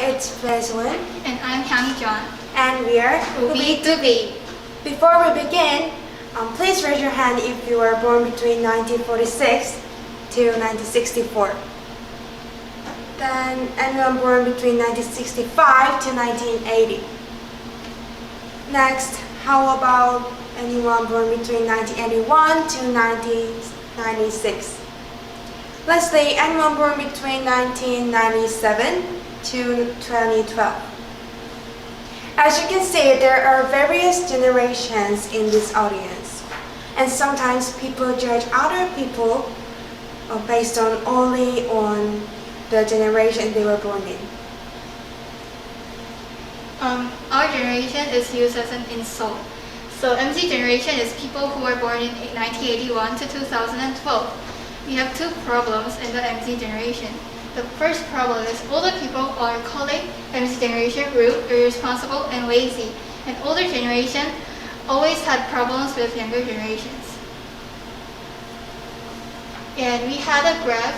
it's Fleswin. And I'm Hyung-John. And we are Ubidubitim. Before we begin, please raise your hand if you were born between 1946 to 1964. Then anyone born between 1965 to 1980. Next, how about anyone born between 1981 to 1996? Lastly, anyone born between 1997 to 2012. As you can see, there are various generations in this audience, and sometimes people judge other people based only on the generation they were born in. Our generation is used as an insult. So MC generation is people who were born in 1981 to 2012. We have two problems in the MC generation. The first problem is older people are calling MC generation rude, irresponsible, and lazy. And older generation always had problems with younger generations. And we had a graph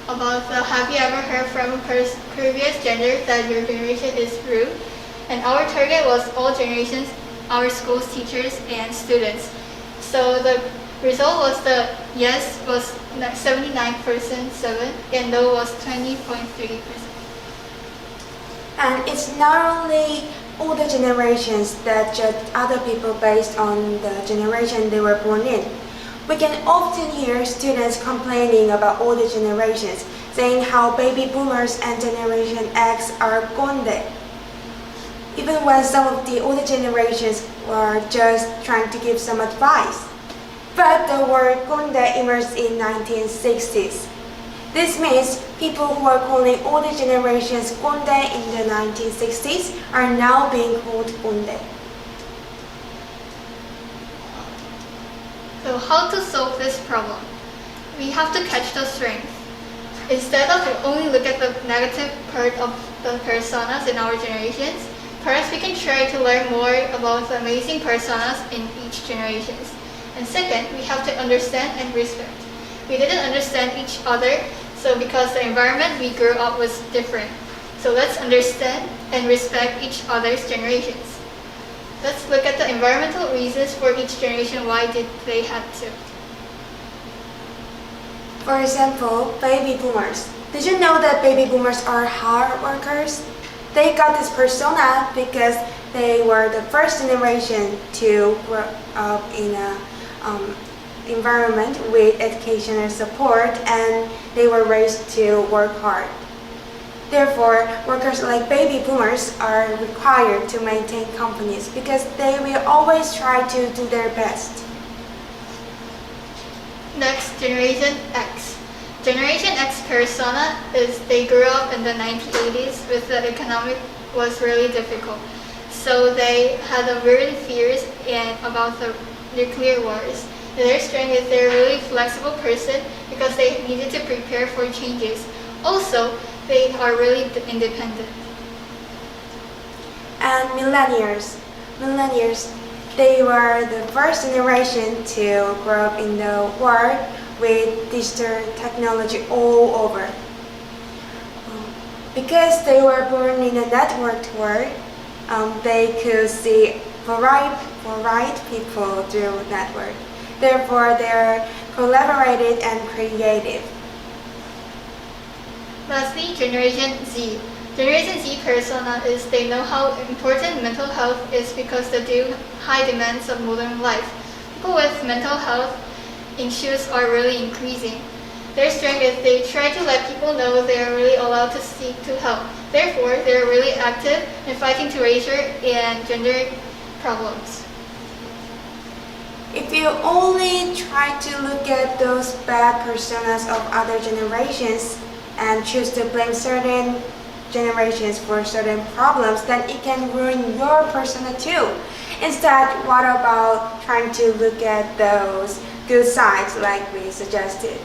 about the have you ever heard from a previous gender that your generation is rude? And our target was all generations, our school's teachers and students. So the result was the yes was 79.7% and no was 20.3%. And it's not only older generations that judge other people based on the generation they were born in. We can often hear students complaining about older generations, saying how baby boomers and Generation X are gonde, even when some of the older generations were just trying to give some advice. But the word gonde emerged in 1960s. This means people who are calling older generations gonde in the 1960s are now being called gonde. So how to solve this problem? We have to catch the strength. Instead of only look at the negative part of the personas in our generations, perhaps we can try to learn more about the amazing personas in each generation. And second, we have to understand and respect. We didn't understand each other, so because the environment we grew up was different. So let's understand and respect each other's generations. Let's look at the environmental reasons for each generation. Why did they have to? For example, baby boomers. Did you know that baby boomers are hard workers? They got this persona because they were the first generation to grow up in a environment with educational support, and they were raised to work hard. Therefore, workers like baby boomers are required to maintain companies because they will always try to do their best. Next, Generation X. Generation X persona is they grew up in the 1980s with the economic was really difficult. So they had a really fears about the nuclear wars. Their strength is they're a really flexible person because they needed to prepare for changes. Also, they are really independent. And millennials. They were the first generation to grow up in the world with digital technology all over. Because they were born in a networked world, they could see varied people through network. Therefore, they are collaborative and creative. Lastly, Generation Z. Generation Z persona is they know how important mental health is because they do high demands of modern life. People with mental health issues are really increasing. Their strength is they try to let people know they are really allowed to seek to help. Therefore, they are really active in fighting to racial and gender problems. If you only try to look at those bad personas of other generations and choose to blame certain generations for certain problems, then it can ruin your persona too. Instead, what about trying to look at those good sides like we suggested?